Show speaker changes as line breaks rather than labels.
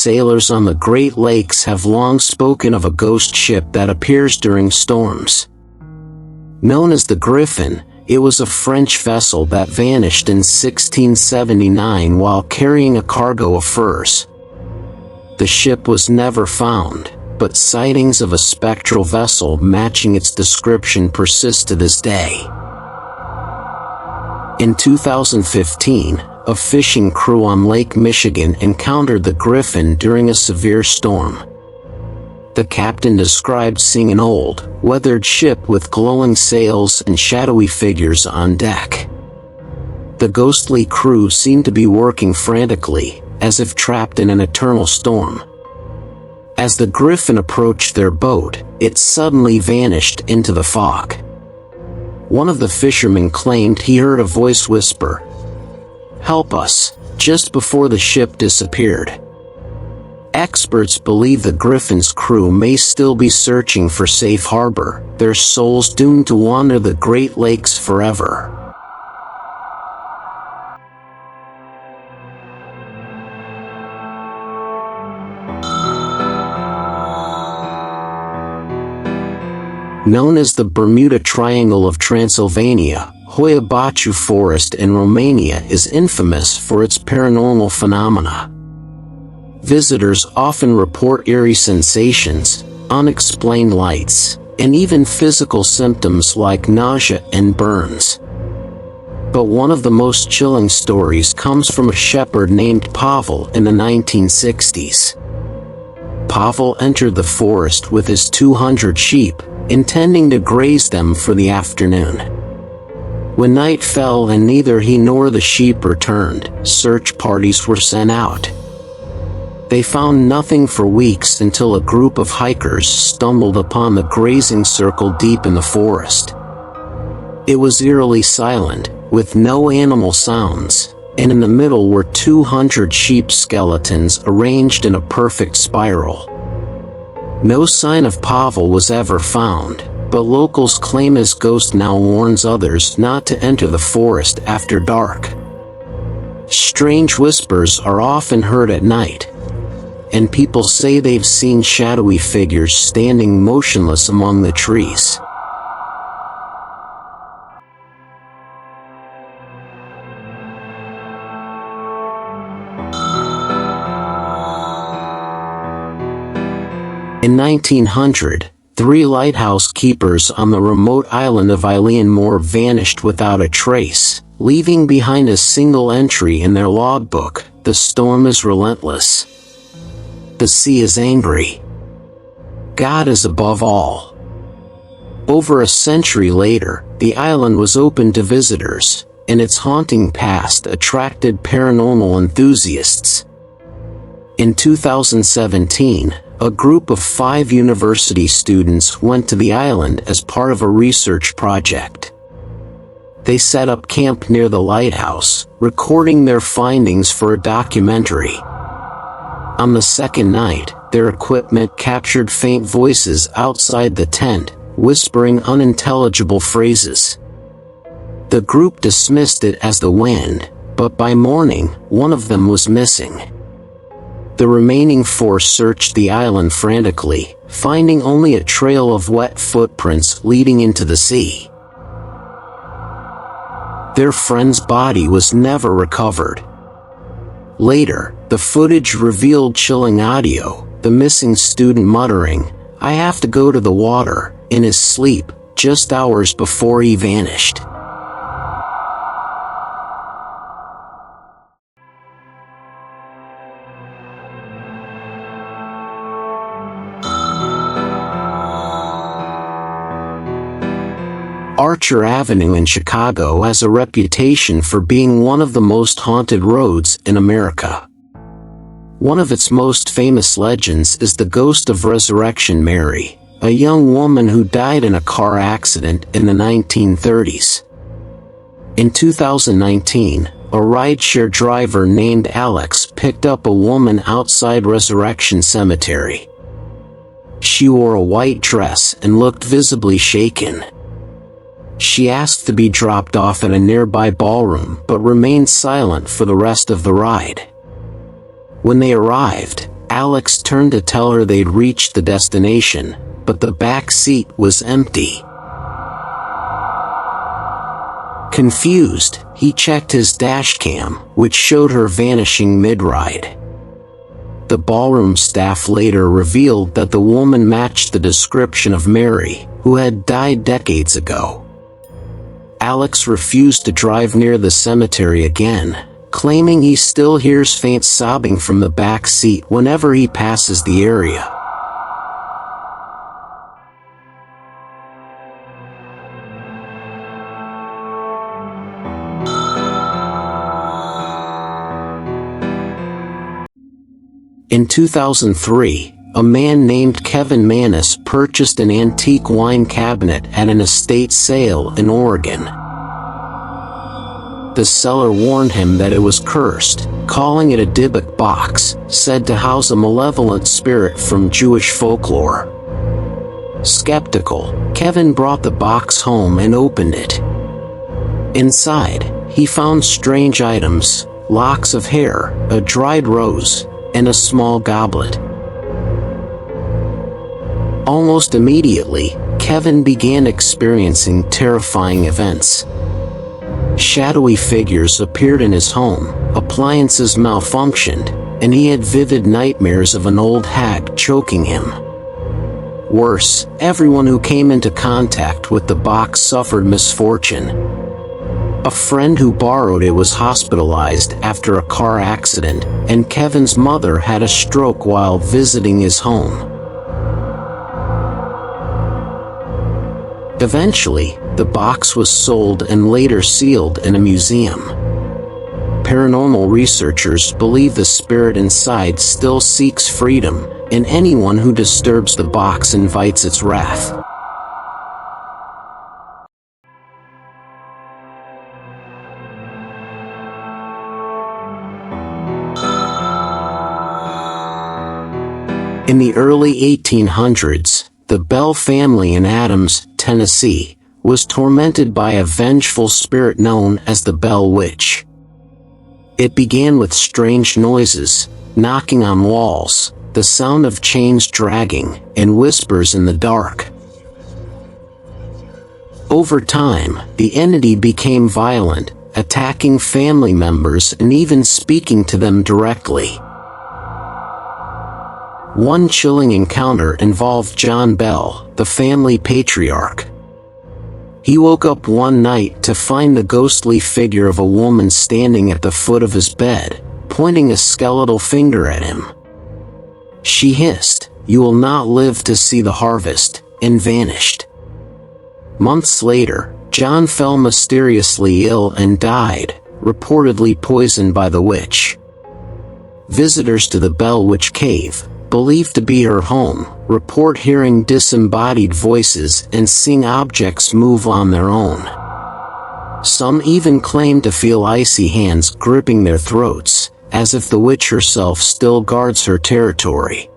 sailors on the Great Lakes have long spoken of a ghost ship that appears during storms. Known as the Griffin, it was a French vessel that vanished in 1679 while carrying a cargo of furs. The ship was never found, but sightings of a spectral vessel matching its description persist to this day. In 2015, a fishing crew on Lake Michigan encountered the Griffin during a severe storm. The captain described seeing an old, weathered ship with glowing sails and shadowy figures on deck. The ghostly crew seemed to be working frantically, as if trapped in an eternal storm. As the Griffin approached their boat, it suddenly vanished into the fog. One of the fishermen claimed he heard a voice whisper, "Help us," just before the ship disappeared. Experts believe the Griffin's crew may still be searching for safe harbor, their souls doomed to wander the Great Lakes forever. Known as the Bermuda Triangle of Transylvania, Hoia Baciu Forest in Romania is infamous for its paranormal phenomena. Visitors often report eerie sensations, unexplained lights, and even physical symptoms like nausea and burns. But one of the most chilling stories comes from a shepherd named Pavel in the 1960s. Pavel entered the forest with his 200 sheep, intending to graze them for the afternoon. When night fell and neither he nor the sheep returned, search parties were sent out. They found nothing for weeks until a group of hikers stumbled upon the grazing circle deep in the forest. It was eerily silent, with no animal sounds, and in the middle were 200 sheep skeletons arranged in a perfect spiral. No sign of Pavel was ever found, but locals claim his ghost now warns others not to enter the forest after dark. Strange whispers are often heard at night, and people say they've seen shadowy figures standing motionless among the trees. In 1900, 3 lighthouse keepers on the remote island of Eilean vanished without a trace, leaving behind a single entry in their logbook: "The storm is relentless. The sea is angry. God is above all." Over a century later, the island was open to visitors, and its haunting past attracted paranormal enthusiasts. In 2017, a group of 5 university students went to the island as part of a research project. They set up camp near the lighthouse, recording their findings for a documentary. On the second night, their equipment captured faint voices outside the tent, whispering unintelligible phrases. The group dismissed it as the wind, but by morning, one of them was missing. The remaining 4 searched the island frantically, finding only a trail of wet footprints leading into the sea. Their friend's body was never recovered. Later, the footage revealed chilling audio, the missing student muttering, "I have to go to the water," in his sleep, just hours before he vanished. Archer Avenue in Chicago has a reputation for being one of the most haunted roads in America. One of its most famous legends is the ghost of Resurrection Mary, a young woman who died in a car accident in the 1930s. In 2019, a rideshare driver named Alex picked up a woman outside Resurrection Cemetery. She wore a white dress and looked visibly shaken. She asked to be dropped off at a nearby ballroom but remained silent for the rest of the ride. When they arrived, Alex turned to tell her they'd reached the destination, but the back seat was empty. Confused, he checked his dashcam, which showed her vanishing mid-ride. The ballroom staff later revealed that the woman matched the description of Mary, who had died decades ago. Alex refused to drive near the cemetery again, claiming he still hears faint sobbing from the back seat whenever he passes the area. In 2003, a man named Kevin Mannis purchased an antique wine cabinet at an estate sale in Oregon. The seller warned him that it was cursed, calling it a Dybbuk box, said to house a malevolent spirit from Jewish folklore. Skeptical, Kevin brought the box home and opened it. Inside, he found strange items: locks of hair, a dried rose, and a small goblet. Almost immediately, Kevin began experiencing terrifying events. Shadowy figures appeared in his home, appliances malfunctioned, and he had vivid nightmares of an old hag choking him. Worse, everyone who came into contact with the box suffered misfortune. A friend who borrowed it was hospitalized after a car accident, and Kevin's mother had a stroke while visiting his home. Eventually, the box was sold and later sealed in a museum. Paranormal researchers believe the spirit inside still seeks freedom, and anyone who disturbs the box invites its wrath. In the early 1800s, the Bell family in Adams, Tennessee, was tormented by a vengeful spirit known as the Bell Witch. It began with strange noises, knocking on walls, the sound of chains dragging, and whispers in the dark. Over time, the entity became violent, attacking family members and even speaking to them directly. One chilling encounter involved John Bell, the family patriarch. He woke up one night to find the ghostly figure of a woman standing at the foot of his bed, pointing a skeletal finger at him. She hissed, "You will not live to see the harvest," and vanished. Months later, John fell mysteriously ill and died, reportedly poisoned by the witch. Visitors to the Bell Witch Cave, believed to be her home, report hearing disembodied voices and seeing objects move on their own. Some even claim to feel icy hands gripping their throats, as if the witch herself still guards her territory.